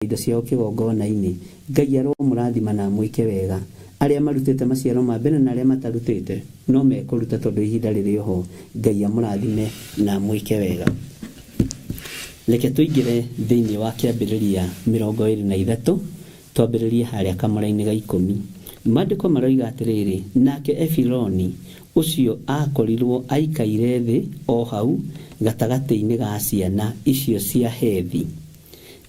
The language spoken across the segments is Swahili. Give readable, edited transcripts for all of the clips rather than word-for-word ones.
indo ciao kĩgongona-inĩ. Ngai aromũrathima na mwĩke wega. Arĩa marutĩte maciaro ma mbere na arĩa matarutĩte no mekũruta tondũ ihinda rĩrĩ oho. Ngai amũrathime na mwĩke wega. Reke tũingĩre thĩinĩ wa kĩambĩrĩria 23 twambĩrĩrie harĩa kamũra-inĩ ga 10. Maandĩko maroiga atĩrĩrĩ, nake Efironi ũcio akorirwo aikaire thĩ o hau gatagatĩ-inĩ ga ciana icio cia Hethi.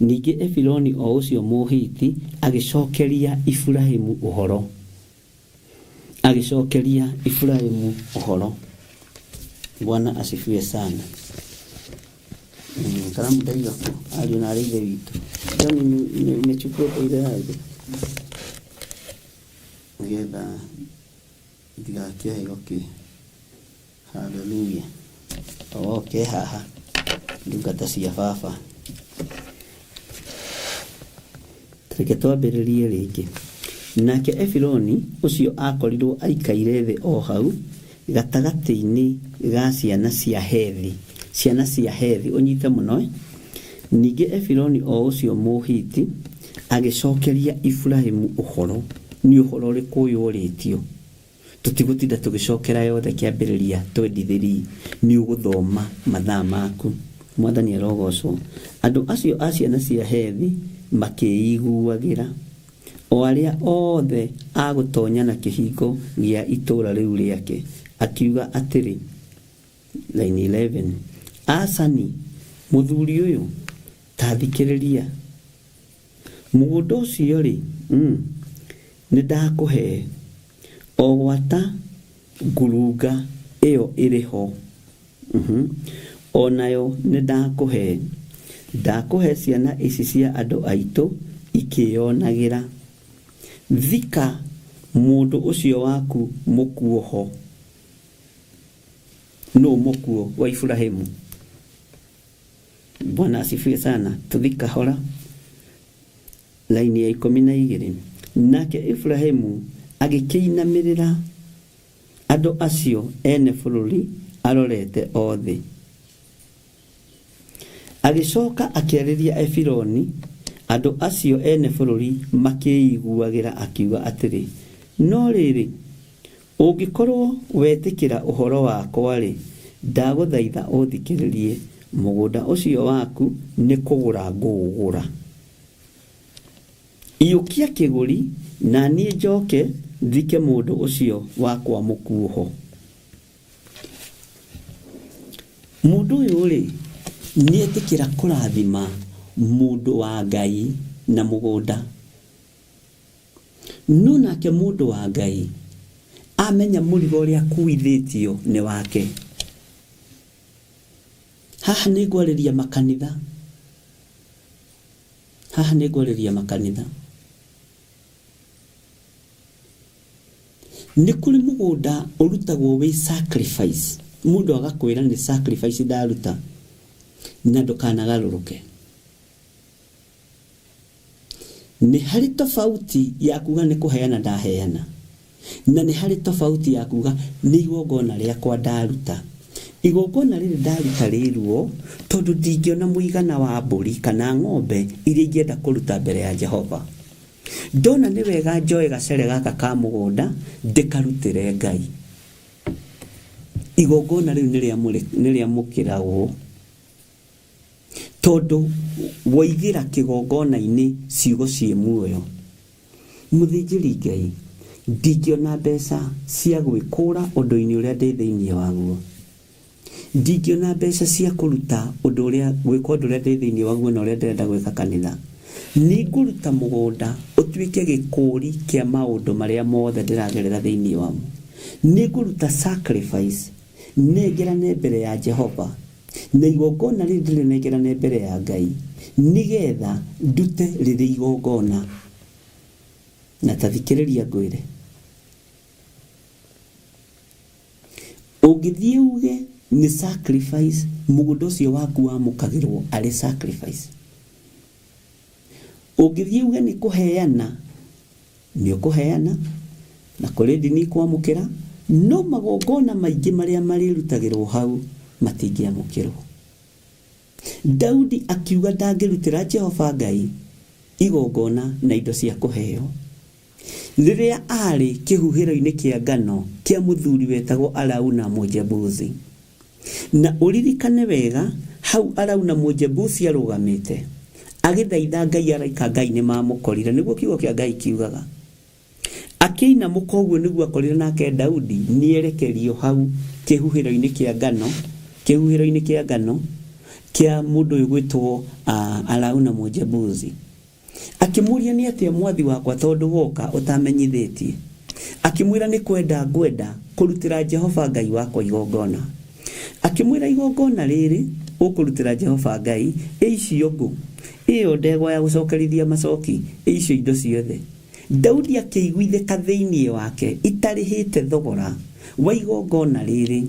Ningĩ Efironi o ũcio Mũhiti agĩcokeria Ibrahimu ũhoro. Bwana asifiwe sana. Kalamu ndaiga alionale ile vitu. Jani nimechukua ile hapo. Ngeda ndigakia okay. Hallelujah. Okay haha. Ndungata cia baba. Reke twambĩrĩrie rĩngĩ. Nake Efironi ũcio akorirwo aikaire thĩ o hau gatagatĩ-inĩ ga ciana cia Hethi. Ciana cia Hethi ũnyite mũno. Ningĩ Efironi o ũcio Mũhiti agĩcokeria Ibrahimu ũhoro. Nĩ ũhoro ũrĩkũ ũyũrĩtio? Tũtigũtinda tũgĩcokera yothe kĩambĩrĩria 23. Nĩ ũgũthoma mathaa maku. Mwathani arogocwo. Andũ acio a ciana cia Hethi makĩiguagĩra. O arĩa othe agũtonya na kĩhingo gĩa itũũra rĩu rĩake. Akiuga atĩrĩ, line 11, Asani, mũthuri ũyũ, ta thikĩrĩria. Mũgũnda ũcio rĩ, nĩ ndakũhe o gwata ngurunga ĩyo ĩrĩ ho. O nayo nĩ ndakũhe ciana ici cia andũ aitũ ikĩonagĩra. Thika mũndũ ũcio waku mũkuo ho. No mũkuo wa Ibrahimu. Bwana asifiwe sana. Tuthika hora. Laini ya 12. Nake Ibrahimu agĩkĩinamĩrĩra andũ acio ene bũrũri arorete othe. Agĩcoka akĩarĩria Efironi, andũ acio ene bũrũri makĩiguagĩra akiuga atĩrĩ, no rĩrĩ, ũngĩkorwo wetĩkĩra ũhoro wakwa-rĩ, ndagũthaitha ũthikĩrĩrie, mũgũnda ũcio waku nĩ kũgũra ngũgũra. Iyũkia kĩgũri na niĩ njoke thike mũndũ ũcio wakwa mũkuoho. Mũndũ ũyũ-rĩ, nĩetĩkĩra kũrathima mũndũ wa Ngai na mũgũnda. No nake mũndũ wa Ngai amenya mũrigo ũrĩa akuithĩtio nĩ wake. Haha nĩ ngwarĩria makanitha. Nĩ kũrĩ mũgũnda ũrutagwo wĩ sacrifice. Mũndũ agakwĩra nĩ sacrifice ndaruta na ndũkanagarũrũke. Nĩ harĩ tofauti ya kuga nĩ kũheana ndaheana. Na nĩ harĩ tofauti ya kuga nĩ igongona rĩakwa ndaruta. Igongona rĩrĩ ndaruta rĩruo tondũ ndingĩona mũigana wa mbũri kana ng'ombe iria ingĩenda kũruta mbere ya Jehova. Ndona nĩ wega njoe gacere gaka ka mũgũnda ndĩkarutĩre Ngai. Igongona rĩu nĩ rĩamũkĩragwo tondũ woigĩra kĩgongona-inĩ ciugo ciĩ muoyo. Mũthĩnjĩri Ngai, ndingĩona mbeca cia gwĩkũra ũndũ-inĩ ũrĩa ndĩ thĩinĩ waguo. Ndingĩona mbeca cia kũruta gwĩka ũndũ ũrĩa ndĩ thĩinĩ waguo na ũrĩa ndĩrenda gwĩka kanitha. Nĩ ngũruta mũgũnda ũtuĩke gĩkũri kĩa maũndũ marĩa mothe ndĩragerera thĩinĩ wamo. Nĩ ngũruta sacrifice nengerane mbere ya Jehova. Na igongona rĩrĩ ndĩrĩnengerane mbere ya Ngai nĩgetha ndute rĩrĩ igongona. Na tathikĩrĩria ngwĩre, ũngĩthiĩ uge nĩ sacrifice, mũgũnda ũcio waku wamũkagĩrwo arĩ sacrifice. Ũngĩthiĩ uge nĩ kũheana, nĩ ũkũheana na kũrĩ ndini kwamũkĩra, no magongona maingĩ marĩa marĩrutagĩrwo hau matingĩamũkĩrwo. Daudi akiuga ndangĩrutĩra Jehova Ngai igongona na indo cia kuheo. Riria ari kihuhiro-ini kia ngano kia muthuri wetagwo Arauna Mũjebusi, na uririkane wega hau Arauna Mũjebusi arugamite agithaitha Ngai araika Ngai ni mamukorire, niguo kiugo kia Ngai kiugaga. Akiina mukoguo niguo akorire nake Daudi nierekerio hau kihuhiro-ini kia ngano kia mundu yugwitwo Arauna Mũjebusi. Akimuria ni atia mwathi wakwa tondu woka utamenyithetie. Akimwira ni ngwenda kurutira Jehova Ngai wakwa igongona. Akimwira igongona riri ukurutira Jehova Ngai icio ngu iyo ndegwa ya gucokerithia macoki icio indo ciothe. Daudi akiguithika thiini wake itarihite thogora wa igongona riri,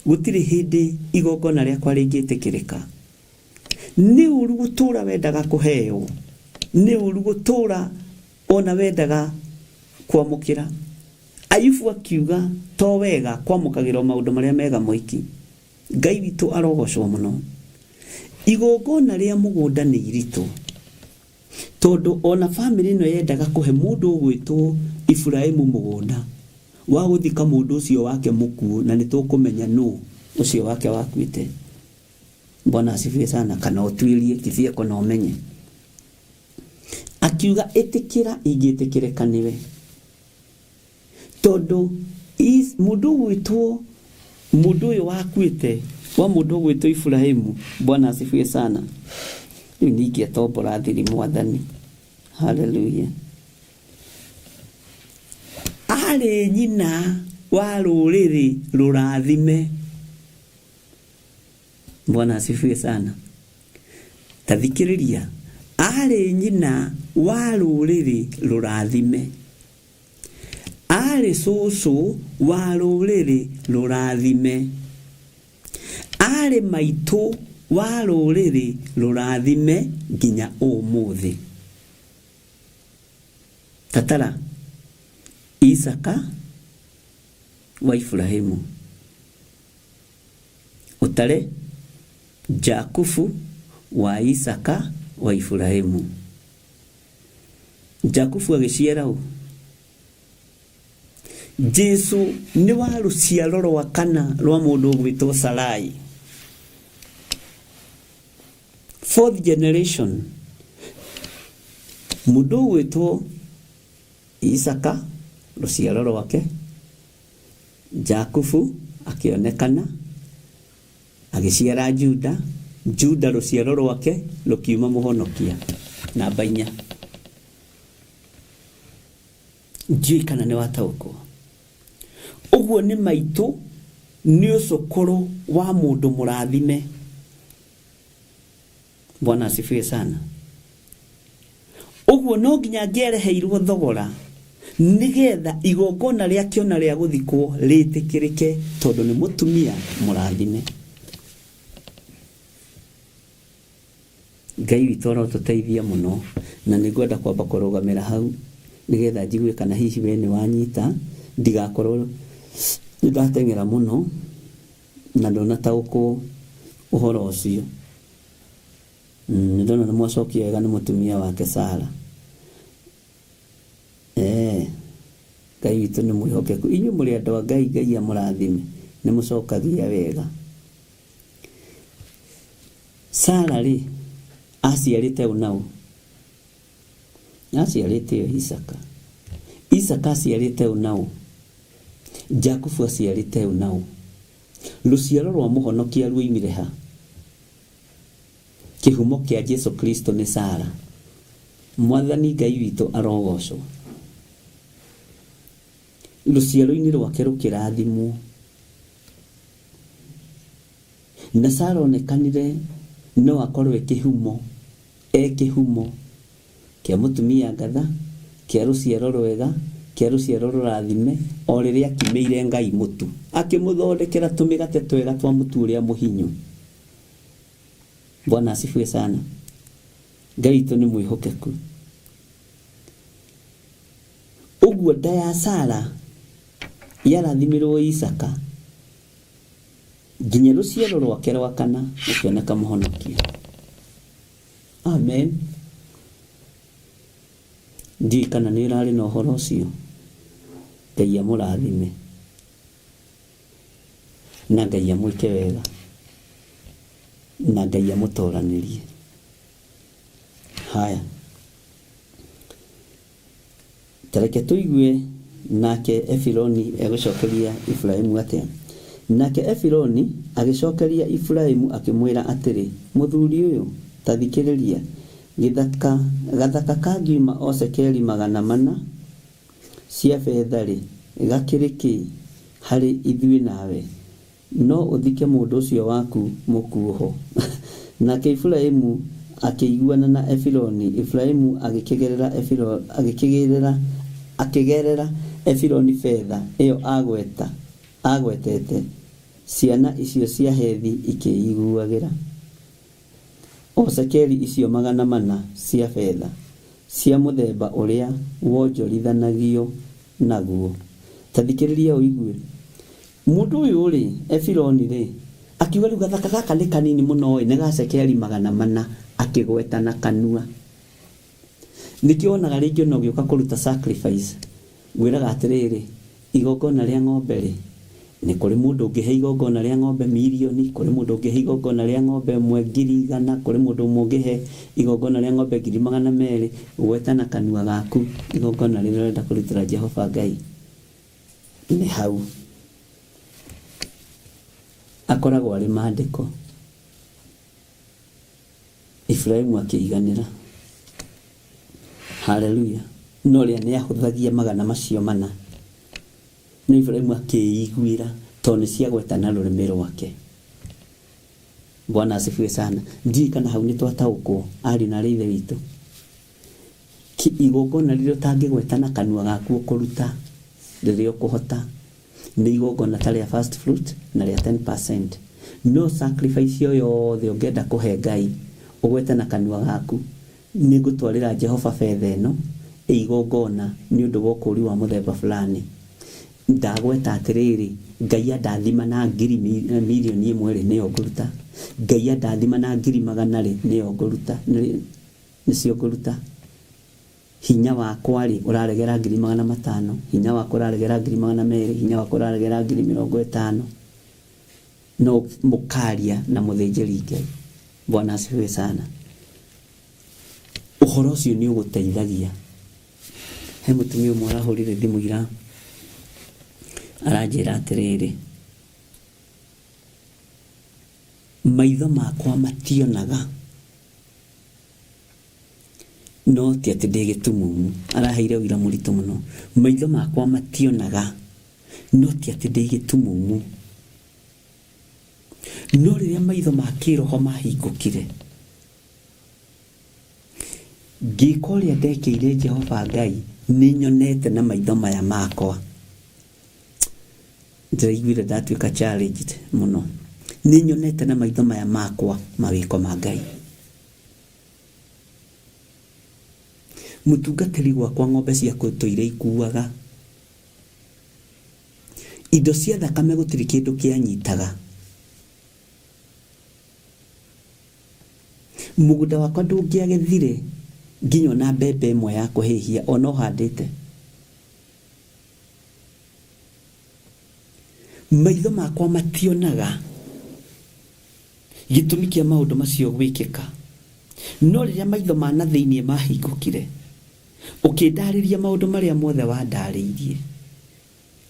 gutiri hindi igongona riakwa ringitikirika. Ni uru gutura wendaga kuheo, ni uru gutura ona wendaga kwamukira. Ayubu akiuga to wega kwamukagirwo maundu maria mega moiki. Ngai witu arogocwo muno. Igongona ria mugunda ni iritu, tondu ona family no yendaga kuhe mundu gwitwo Ibrahimu mugunda wa guthika mundu ucio wake muku, na nitukumenya no ucio wake wakwite. Bwana asifiwe sana. Kana utwirie kifie kona umenye. Akiuga etikira igietikireka niwe, tondu mundu gwitwo mundu uyu wakwite wa mundu gwitwo Ibrahimu. Bwana asifiwe sana. Ni ingetombora thiri mwathani. Hallelujah. Ari nyina wa ruriri rurathime. Bwana asifiwe sana. Tathikiriria. Ari nyina wa ruriri rurathime. Ari susu wa ruriri rurathime. Ari maitu wa ruriri rurathime nginya umuthi. Tatara Isaka wa Ibrahimu, utare Jakubu wa Isaka wa Ibrahimu. Jakubu agiciara u Jesu ni wa ruciaro rwa kana rwa mundu gwitwo Sarai, 4th generation. Mundu gwitwo Isaka ruciaro rwake, Jakubu akionekana agiciara Juda ruciaro rwake rukiuma muhonokia namba 4. Njui kana ni wataukwo. Uguo ni maitu ni ucukuru wa mundu murathime. Bwana asifiwe sana. Uguo no nginya ngereheirwo thogora nigetha igongona ria kiona ria guthikwo ritikirike, tondu ni mutumia murathime. Ngai witoro tuteithia muno, na nigwenda kwamba kurugamira hau nigetha njigwe kana hihi we ni wanyita, ndigakorwo ndatengera muno na ndona tauko uhoro ucio. Ndona na mwacokia wega ni mutumia wake Sara. Ngai witu ni mwihokeku. Inyu muri andu a Ngai, Ngai amurathime, ni mucokagia wega. Sara ri aciarite unau, aciarite Isaka. Isaka aciarite unau, Jakubu aciarite unau. Ruciaro rwa muhonokia rwoimire ha? Kihumo kia Jesu Kristo ni Sara. Mwathani Ngai witu arogocwo. Ruciaro-ini rwake rukirathimwo. Na Sara onekanire no akorwe kihumo kia mutumia ngatha, kia ruciaro rwega, kia ruciaro rurathime, o riria akimeire Ngai mutu, akimuthondekera tumigate twega twa mutu uria muhinyu. Bwana asifiwe sana. Ngai witu ni mwihokeku. Uguo nda ya Sara yarathimirwo Isaka, nginya ruciaro rwake rwa kana ukioneka muhonokia. Amen. Ndi kana nĩ rarĩ na ũhoro ũcio. Ngai amũrathime na Ngai amwĩke wega na Ngai amũtoranĩrie. Haya, tareke tũigue nake Efironi egũcokeria Ibrahimu atĩa. Nake Efironi agĩcokeria Ibrahimu akĩmwĩra atĩrĩ, mũthuri ũyũ, ta thikĩrĩria, gathaka kangiuma o cekeri 400 cia betha-rĩ, gakĩrĩ kĩ harĩ ithuĩ nawe? No ũthike mũndũ ũcio waku mũkuoho. Nake Ibrahimu akĩiguana na Efironi. Ibrahimu akĩgerera Efironi betha ĩyo agwetete. Ciana icio cia Hethi ikĩiguagĩra o cekeri icio 400 cia betha cia mũthemba ũrĩa wonjorithanagio naguo. Ta thikĩrĩria ũigue. Mũndũ ũyũ rĩ, Efironi rĩ, akiuga rĩu gathaka gaka nĩ kanini mũno nĩ ga cekeri 400, akĩgweta na kanua. Nĩkĩo onaga rĩngĩ no gĩũka kũruta sacrifice, gwĩraga atĩrĩrĩ, igongona rĩa ng'ombe rĩ, nĩ kũrĩ mũndũ ũngĩhe igongona rĩa ng'ombe milioni, kũrĩ mũndũ ũngĩhe igongona rĩa ng'ombe 100,000, kũrĩ mũndũ ũngĩhe igongona rĩa ng'ombe 200,000. Gweta na kanua gaku igongona rĩrĩa ũrenda kũrutĩra Jehova Ngai nĩ hau. Akoragwo arĩ maandĩko. Ibrahimu akĩiganĩra. Haleluya. No rĩa nĩ ahũthagia 400 macio mana. No Ibrahimu akĩiguĩra tondũ nĩ ciagweta na rũrĩmĩ rwake. Bwana asifiwe sana. Ndi kana hau nĩ twataũkwo ari na rĩithe witũ. Igongona rĩrĩa ũtangĩgweta na kanua gaku ũkũruta rĩrĩa ũkũhota nĩ igongona ta rĩa first fruit na rĩa 10%. No sacrifice yo yothe ũngĩenda kũhe Ngai ũgwete na kanua gaku, nĩ ngũtwarĩra Jehova betha ĩno igongona nĩ ũndũ wa ũkũri wa mũthemba fulani. Ndagweta atĩrĩrĩ, Ngai andathima na milioni 1 nĩyo ngũruta. Ngai andathima na 100,000 nĩyo ngũruta, nĩcio ngũruta. Hinya wakwa rĩ ũraregera 500,000, hinya wakwa ũraregera 200,000, hinya wakwa ũraregera 50,000. No mũkaria na mũthĩnjĩri Ngai. Bwana asifiwe sana. Ũhoro ũcio nĩ ũgũteithagia. He mũtumia ũmwe arahũrire thimũ ira, aranjĩra atĩrĩrĩ, maitho makwa mationaga, no ti atĩ ndĩ gĩtumumu. Araheire ũira mũritũ mũno. Maitho makwa mationaga, no ti atĩ ndĩ gĩtumumu. No rĩrĩa maitho ma kĩroho mahingũkire, ngĩka ũrĩa ndekĩire Jehova Ngai, nĩ nyonete na maitho maya makwa. Ndĩraiguire ndatuĩka challenged mũno. Nĩ nyonete na maitho maya makwa mawĩko ma Ngai. Mũtungatĩri gwakwa ng'ombe ciakwa tũire ikuaga. Indo cia thakame gũtirĩ kĩndũ kĩanyitaga. Mũgũnda wakwa ndũngĩagethire nginya ona mbembe ĩmwe ya kũhĩhia ona ũhandĩte. Maitho makwa mationaga gĩtũmi kĩa maũndũ macio gwĩkĩka. No rĩrĩa maitho ma na thĩinĩ mahingũkire, ũkĩndarĩria maũndũ marĩa mothe wandarĩirie,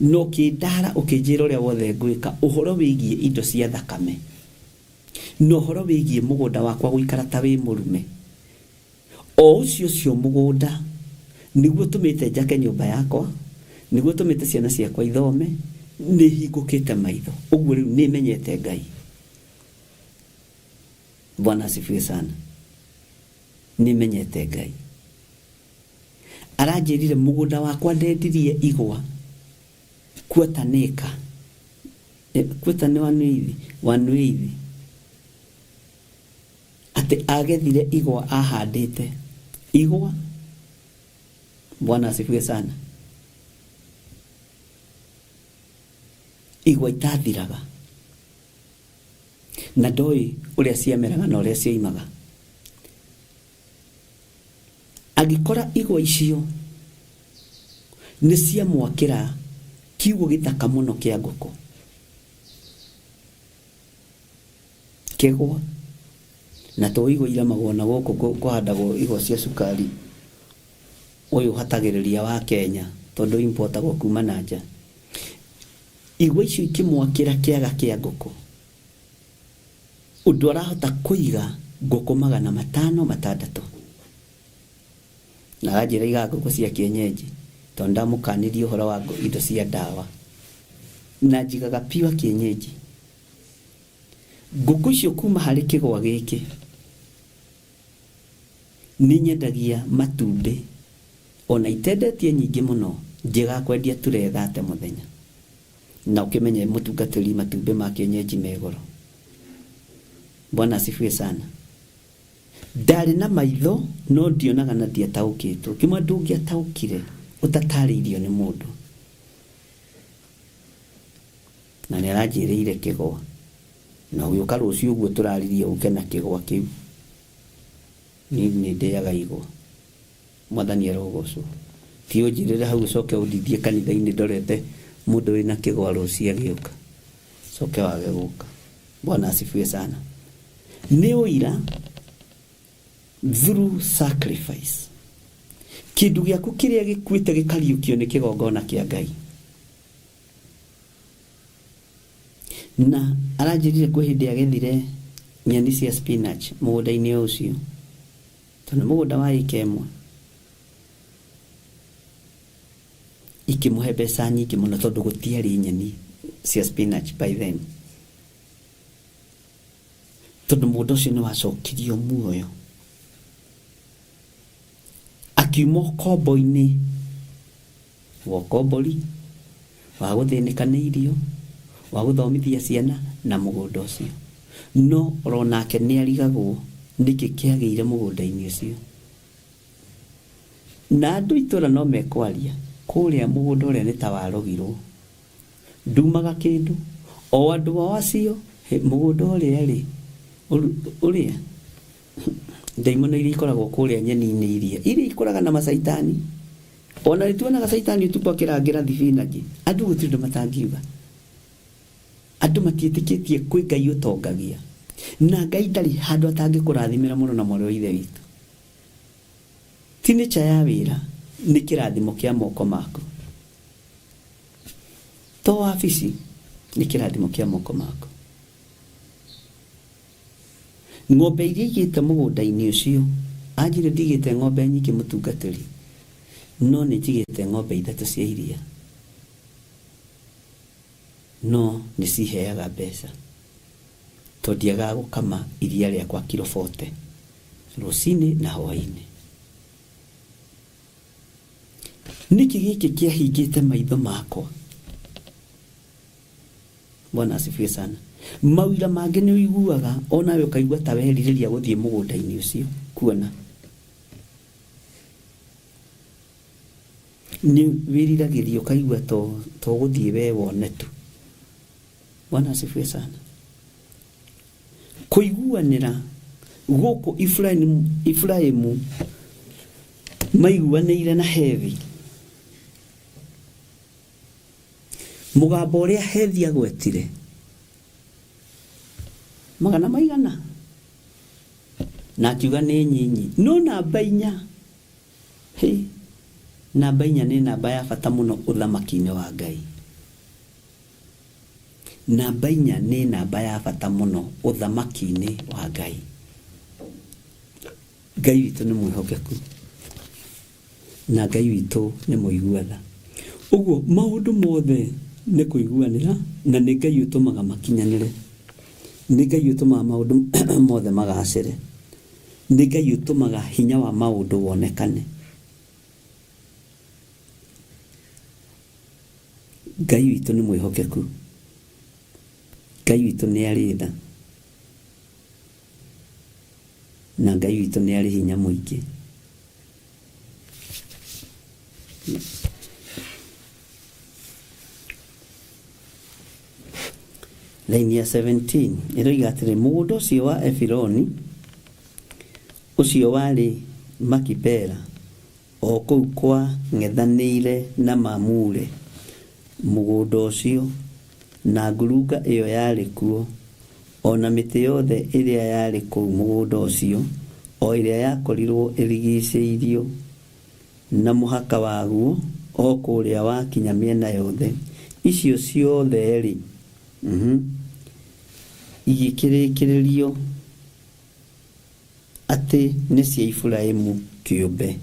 no ũkĩndara ũkĩnjĩra ũrĩa wothe ngwĩka, ũhoro wĩgiĩ indo cia thakame, no ũhoro wĩgiĩ mũgũnda wakwa gũikara ta wĩ mũrume. O ũcio mũgũnda nĩguo tũmĩte njake nyũmba yakwa, nĩguo tũmĩte ciana ciakwa ithome, nĩ hingũkĩte maitho. Ũguo rĩu nĩ menyete Ngai. Bwana asifiwe sana. Nĩ menyete Ngai. Aranjĩrire mũgũnda wakwa ndendirie igwa kwetanĩka. Kweta nĩ wanuithi. Atĩ agethire igwa ahandĩte. Igwa. Bwana asifiwe sana. Igwa itathiraga. Na ndoi ũrĩa ciameraga na ũrĩa cioimaga. agikora igwa icio nĩ cia mwakĩra kiugo gĩthaka mũno kĩa ngũkũ. Kĩgwa na to igwa iramagwo na gũkũ kũhandagwo igwa cia cukari ũyũ hatagĩrĩria wa Kenya tondũ importagwo kuma na nja. Igwa icio ikĩmwakĩra kĩaga kĩa ngũkũ, ũndũ arahota kũiga ngũkũ 500-600 na ajira iga ngũkũ cia kienyeji tondũ ndamũkanirie ũhoro wa indo cia ndawa na njigaga piwa kienyeji. Ngũkũ icio kuma harĩ kĩgwa gĩkĩ nĩ nyendagia matumbĩ, ona itendetie nyingĩ mũno, njega kwendia ture 30 mũthenya, na ũkĩmenye mũtungatĩri matumbĩ ma kienyeji megoro. Bwana asifiwe sana. Ndari na maitho no ndionaga na ndiataũkĩtwo. Kĩmwe ndũngĩataũkire ũtatarĩirio nĩ mũndũ. Na nĩ aranjĩrĩire kĩgwa. Na ũgĩũka rũciũ ũguo tũraririe ũke na kĩgwa kĩu. Nĩ ndĩaga igwa. Mwathani arogocwo. Ti ũnjĩrĩre hau ũcoke ũndithie kanitha-inĩ ndorete mũndũ wĩna kĩgwa rũciũ agĩũka. Coke wage gũka. Bwana asifiwe sana. Nĩ ũira through sacrifice. Kĩndũ gĩaku kĩrĩa gĩkuĩte gĩkariũkio nĩ kĩgongona kĩa Ngai. Na aranjĩrire kwĩ hĩndĩ agethire nyeni cia spinach mũgũnda-inĩ ũcio. Tondũ mũgũnda wa ĩka ĩmwe. Ikĩmũhe mbeca nyingĩ mũno tondũ gũtiarĩ nyeni cia spinach by then. Tondũ mũndũ ũcio nĩ wacokirio muoyo. Akiuma kombo-inĩ wa kombori wa gũthĩnĩka nĩ irio wa gũthomithia ciana na mũgũnda ũcio. No ronake nĩ arigagwo nĩkĩ kĩagĩire mũgũnda-inĩ ũcio. Na andũ itũra no mekwaria kũrĩa mũgũnda ũrĩa nĩ ta warogirwo. Ndumaga kĩndũ o andũ ao acio mũgũnda ũrĩa rĩ ũrĩa ndaimono iria ikoragwo kũrĩa nyeni-inĩ iria ikũraga na macaitani. Ona rĩtuonaga caitani ũtukũ akĩrangĩra thibinanji. Andũ gũtirĩ ũndũ matangiuga. Andũ matiĩtĩkĩtie kwĩ Ngai ũtongagia. Na Ngai ndarĩ handũ atangĩkũrathimĩra mũno na mwarĩ wa ithe witũ. Ti nĩcha ya wĩra nĩ kĩrathimo kĩa moko maku. To wabici nĩ kĩrathimo kĩa moko maku. Ng'ombe iria igĩte mũgũnda-inĩ ũcio, anjĩre ndigĩte ng'ombe nyingĩ mũtungatĩri, no nĩ njigĩte ng'ombe 3 cia iria. No nĩ ciheaga mbeca tondũ ndiagaga gũkama iria rĩakwa kilo 40 rũcinĩ na hwaĩ-inĩ. Nĩkĩ gĩkĩ kĩahingĩte maitho makwa. Bwana asifiwe sana. Mawĩra mangĩ nĩ ũiguaga onawe ũkaigua ta werirĩria gũthiĩ mũgũnda-inĩ ũcio kuona. Nĩ wĩriragĩria ũkaigua to gũthiĩ we wone tu. Bwana asifiwe sana. Kũiguanĩra gũkũ Efraimu maiguanĩire na Hethi. Mũgambo ũrĩa Hethi agwetire 100 na akiuga nĩ nyinyi, no namba 4. Namba 4 nĩ namba ya bata mũno ũthamaki-inĩ wa Ngai. Namba 4 nĩ namba ya bata mũno ũthamaki-inĩ wa Ngai. Ngai witũ nĩ mwĩhokeku na Ngai witũ nĩ mũiguatha. Ũguo maũndũ mothe nĩ kũiguanĩra na nĩ Ngai ũtũmaga makinyanĩre. Nĩ Ngai ũtũmaga maũndũ mothe magacĩre. Nĩ Ngai ũtũmaga hinya wa maũndũ wonekane. Ngai witũ nĩ mwĩhokeku. Ngai witũ nĩ arĩ tha. Na Ngai witũ nĩ arĩ hinya mũingĩ. Laini ya 17 ĩroiga atĩrĩ mũgũnda ũcio wa Efironi ũcio warĩ Makipela o kũu kwa ng'ethanĩire na Mamure mũgũnda ũcio, na ngurunga ĩyo yarĩ kuo, ona mĩtĩ yothe ĩrĩa yarĩ kũu mũgũnda ũcio, o ĩrĩa yakorirwo ĩrigicĩirio na mũhaka waguo, o kũrĩa wakinya mĩena yothe, icio ciothe-rĩ igĩkĩrĩkĩrĩrio atĩ nĩ cia Iburahĩmu kĩũmbe.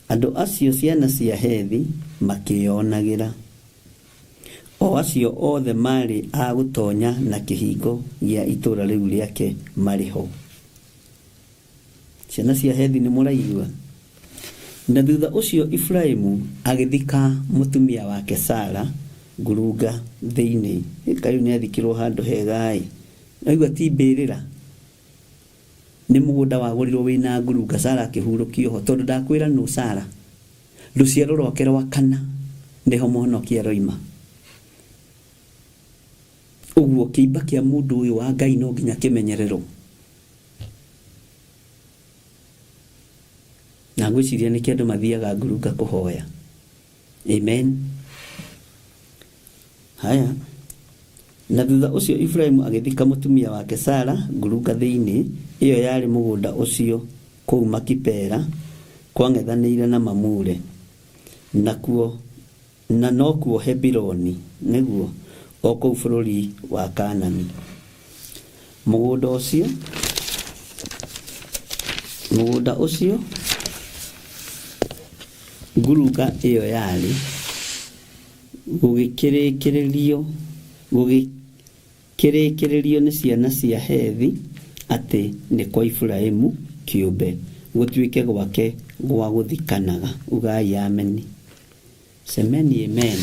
Andũ acio ciana cia Hethi makĩyonagĩra, o acio othe marĩ a gũtonya na kĩhingo gĩa itũũra rĩu rĩake marĩ ho. Ciana cia Hethi nĩ mũraigua? Na thutha ũcio Iburahĩmu agĩthika mũtumia wake Sara ngurunga thĩinĩ. Kaĩ nĩ athikirwo handũ hega-ĩ, aigua ti mbĩrĩra, nĩ mũgũnda wagũrirwo wĩna ngurunga. Sara akĩhurũkio ho, tondũ ndakwĩra nũ Sara, rũciaro rwake rwa kana nĩho mũhonokia roima. Ũguo kĩimba kĩa mũndũ ũyũ wa Ngai no nginya kĩmenyererwo. Na ngwĩciria nĩkĩo andũ mathiaga ngurunga kũhoya. Amen. Haya, na thutha ũcio Iburahĩmu agĩthika mũtumia wake Sara ngurunga thĩinĩ, ĩyo yarĩ mũgũnda ũcio kũu Makipela kwa ng'ethanĩire na Mamure, na nokuo Hebironi nĩguo, o kũu bũrũri wa Kaanani. Mũgũnda ũcio ngurunga ĩyo yarĩ gũgĩkĩrĩkĩrĩrio nĩ ciana cia Hethi atĩ nĩ kwa Iburahĩmu kĩũmbe, gũtuĩke gwake gwa gũthikanaga. Ugai ameni. Semeni amen.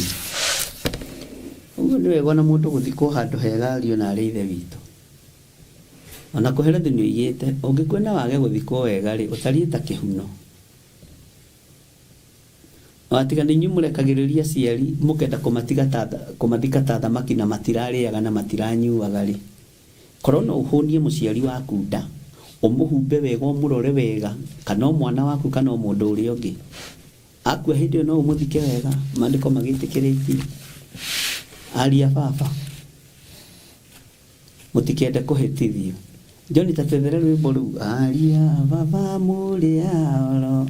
Ũguo nĩ wega na mũndũ gũthikwo handũ hega ariũ na arĩ ithe witũ. Ona kũherethu nĩ oigĩte, ũngĩkwenda wage gũthikwo wega-rĩ, ũtariĩ ta kĩhuno. Watiga nĩ inyuĩ mũrekagĩrĩria aciari mũkenda kũmathika ta thamaki na matirarĩaga na matiranyuaga-rĩ. Korwo no ũhũnie mũciari waku nda, ũmũhumbe wega, ũmũrore wega, kana mwana waku kana mũndũ ũrĩa ũngĩ, akua hĩndĩ ĩyo no ũmũthike wega. Maandĩko magĩtĩkĩrĩtie. Aria baba, mũtikende kũhĩtithio. John tatwethere rwĩmbo rũu. Aria baba mũrĩa oro,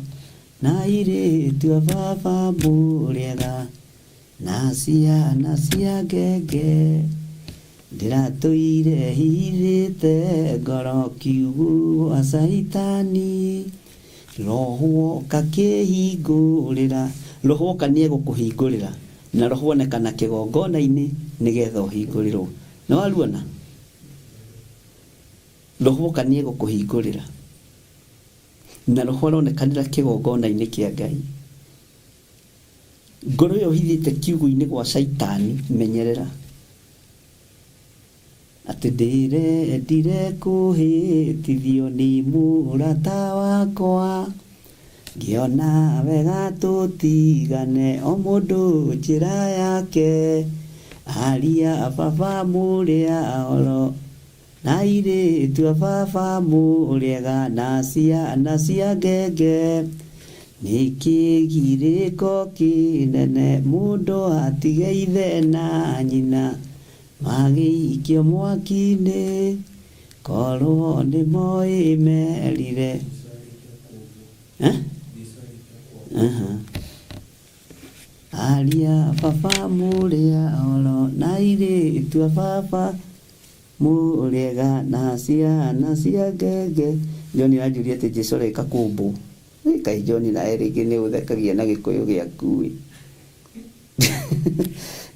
na irĩtu baba mũrĩega, na ciana cia ngenge, ndĩratũire hirĩte ngoro kiugu gwa Saitani, roho kakĩhingũrĩra. Roho oka nĩ egũkũhingũrĩra, na roho onekana kĩgongona-inĩ nĩgetha ũhingũrĩrwo. Na waruona, roho oka nĩ egũkũhingũrĩra, na roho aronekanĩra kĩgongona-inĩ kĩa Ngai. Ngoro ĩyo ũhithĩte kiugu-inĩ gwa Saitani, menyerera atĩ ndĩrendire kũhĩtithio nĩ mũrata wakwa, ngĩona wega tũtigane o mũndũ njĩra yake. Aria baba mũrĩa oro, na irĩtu baba mũrĩega, na ciana cia ngenge, nĩ kĩgirĩko kĩnene mũndũ atige ithe na nyina, magĩikio mwaki-inĩ, korwo nĩ moĩ merire. Aria baba mũrĩa oro, na irĩtu baba mũrĩega, na ciana cia ngenge. John anjũria atĩ Jesũ areka kũmbũ. Kaĩ John nawe rĩngĩ nĩ ũthekagia na gĩkũyũ gĩaku.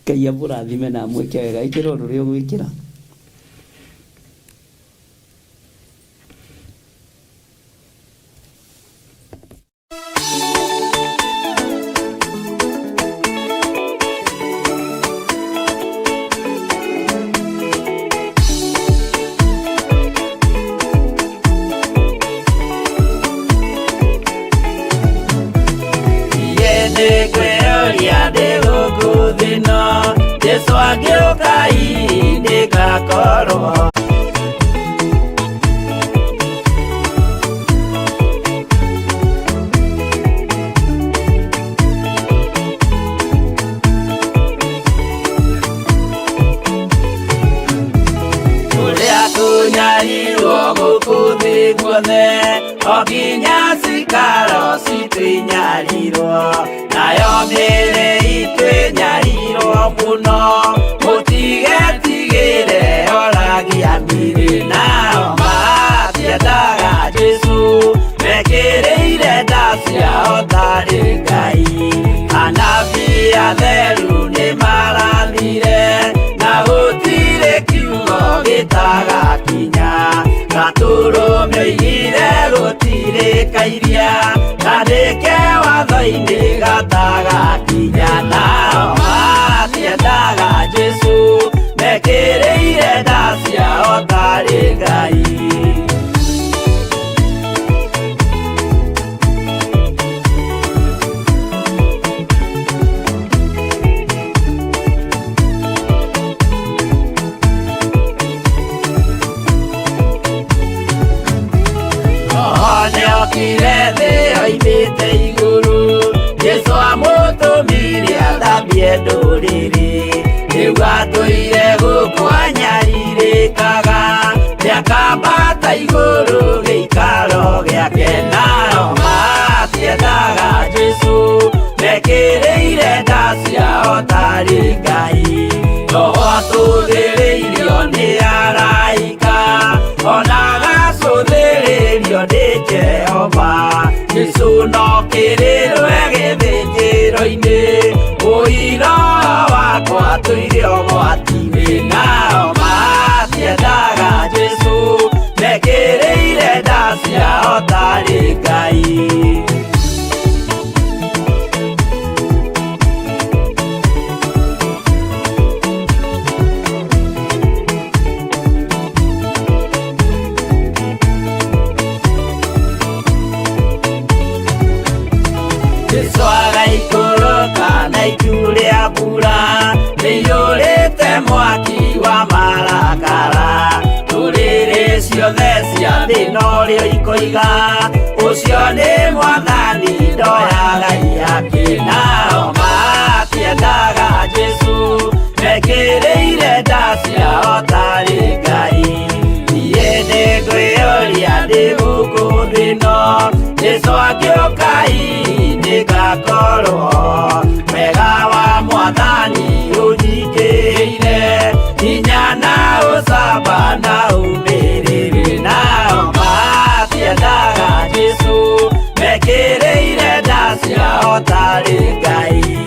Ngai amũrathime na amwĩke wega. Ĩkĩra ũndũ ũrĩa ũgwĩkĩra. Jesũ agĩũka ihinda ngakorwo. guothe o nginya cikaro citũ inyarirwo nayo mĩĩrĩ itũ ĩnyarirwo mũno mũtigetigĩre oragia mĩĩrĩ nao matiendaga Jesũ mekĩrĩire nda ciao tarĩ Ngai anabii atheru nĩ marathire na gũtirĩ kiugo gĩtagakinya gatũrũme oigire gũtirĩkairia kandĩke watho-inĩ gatagakinya nao matiendaga Jesũ mekĩrĩire nda ciao tarĩ Ngai. Nĩokire thĩ oimĩte igũrũ Jesũ amũtũmire athambie ndũrĩrĩ rĩu atũire gũkũ anyarirĩkaga nĩakambata igũrũ gĩikaro gĩake nao matiendaga Jesũ mekĩrĩire nda ciao tarĩ Ngai roho atũthĩrĩirio nĩ araika ona gacũthĩrĩrio nĩ Jehova Jesũ no kĩrĩrwe gĩthĩnjĩro-inĩ ũira wakwa tũire ũgwati-inĩ nao matiendaga Jesũ mekĩrĩire nda ciao tarĩ Ngai. Jesũ agaikũrũka na itu rĩa mbura rĩiyũrĩte mwaki wa marakara ndũrĩrĩ ciothe cia thĩ norĩo ikoiga ũcio nĩ Mwathani ndoya Ngai yake nao matiendaga Jesũ mekĩrĩire nda ciao tarĩ Ngai. Niĩ nĩngwĩyũria ndĩ gũkũ thĩ ĩno Jesũ angĩũka ngakorwo wega wa Mwathani ũnyingĩrĩire hinya na ũcamba na ũmĩrĩru nao matiendaga Jesũ mekĩrĩire nda ciao tarĩ Ngai.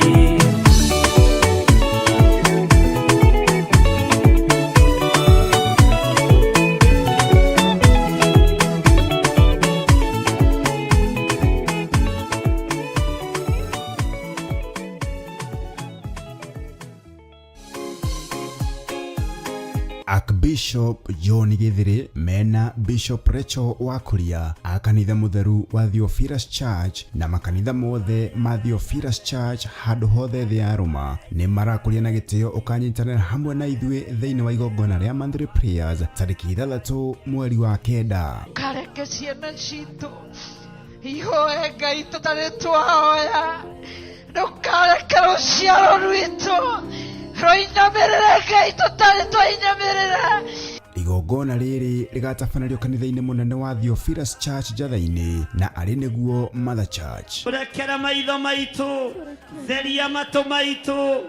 Archbishop John Githiri mena Bishop Rachel Wakuria a kanitha mutheru wa Theophilus Church na makanitha mothe ma Theophilus Church handu hothe thĩ ya Roma nĩ marakuria na gĩtĩo ũkanyitanĩra hamwe na ithuĩ thĩinĩ wa igongona rĩa monthly prayers tarĩki 6 mweri wa kenda. Kareke ciana citũ ihoe Ngai tũtarĩ twahoya ndũkareke rũciaro rwitũ rũinamĩrĩre Ngai tũtarĩ twainamĩrĩra. Igongona rĩrĩ rĩgatabanĩrio kanitha-inĩ mũnene wa Theophilus Church Njatha-inĩ na arĩ nĩguo Mother Church. Rekera maitho maitũ theria matũ maitũ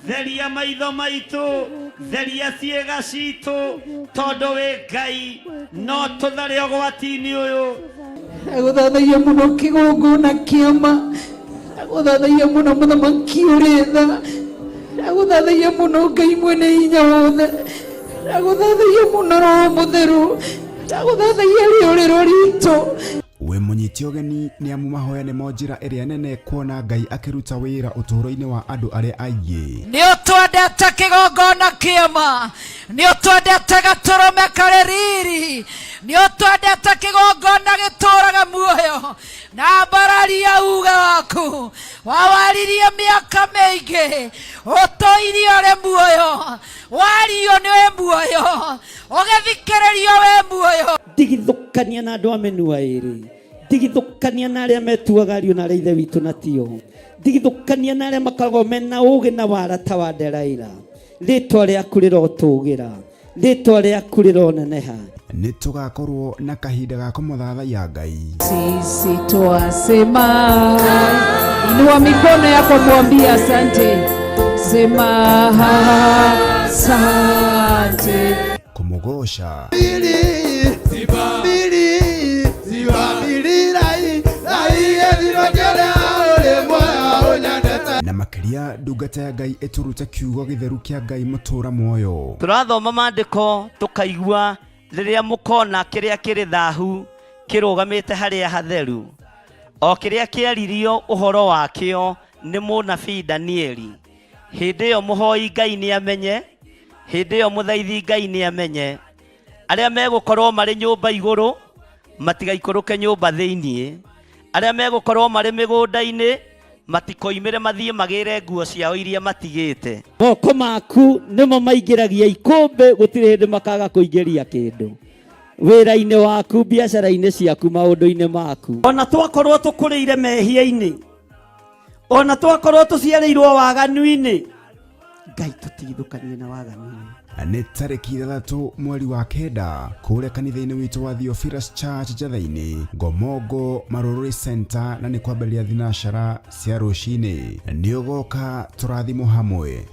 theria maitho maitũ theria ciĩga citũ tondũ wĩ Ngai no tũtharĩ ũgwati-inĩ ũyũ. Agũthathaia mũno kĩgongona kĩama agũthathaia mũno mũthamaki ũrĩ tha agũthathaia mũno Ngai mwene hinya wothe agũthathaia mũno Roho Mũtheru agũthathaia rĩũrĩro ritũ. We mũnyiti ũgeni nĩ amu mahoya nĩmo njĩra ĩrĩa nene kuona Ngai akĩruta wĩra ũtũũro-inĩ wa andũ arĩa aingĩ. Nĩ ũtwendete kĩgongona kĩama nĩ ũtwendete gatũrũme karĩ riri nĩ ũtwendete kĩgongona gĩtũũraga muoyo na mbararia uge waku wawaririe mĩaka mĩingĩ ũtũirie ũrĩ muoyo wario nĩ muoyo ũgĩthikĩrĩrio wĩ muoyo. Ndigithũkania na andũ a mĩnua ĩrĩ ndigithũkania na arĩa metuaga ariũ na arĩa ithe witũ na tio ndigithũkania na arĩa makoragwo mena ũũgĩ na wara ta wa Delaila rĩtwa rĩaku rĩrotũgĩra ritwa riaku rironeneha. nĩ tũgakorwo na kahinda ga kũmũthathaiya Ngai. Sisi twasema, inua mikono yako mwambie asante. Sema asante. Kũmũgoca na makĩria ndungata ya Ngai ĩtũrute kiugo gĩtheru kĩa Ngai mũtũra muoyo. Tũrathoma maandĩko tũkaigua rĩrĩa mũkona kĩrĩa kĩrĩ thahu kĩrũgamĩte harĩa hatheru, o kĩrĩa kĩaririo ũhoro wakĩo nĩ mũnabii Danieli. Hĩndĩ ĩyo mũhoi Ngai nĩ amenye, hĩndĩ ĩyo mũthaithi Ngai nĩ amenye, arĩa megũkorwo marĩ nyũmba igũrũ matigaikũrũke nyũmba thĩiniĩ, arĩa megũkorwo marĩ mĩgũnda-inĩ matikoimĩre mathiĩ magĩre nguo ciao iria matigĩte. Moko maku nĩmo maingĩragia ikũmbĩ, gũtirĩ hĩndĩ makaga kũingĩria kĩndũ wĩra-inĩ waku, biacara-inĩ ciaku, maũndũ-inĩ maku. Ona twakorwo tũkũrĩire mehia-inĩ, ona twakorwo tũciarĩirwo waganu-inĩ, Ngai tũtigithũkanie na waganu-inĩ. Nĩ tarĩki 3 mweri wa kenda kũrĩa kanitha-inĩ witũ wa Theophilus Church Njatha-inĩ, Ngomongo Maroroi Center, na nĩ kwambĩrĩria thinacara cia rũcinĩ. Nĩ ũgoka tũrathimwo hamwe.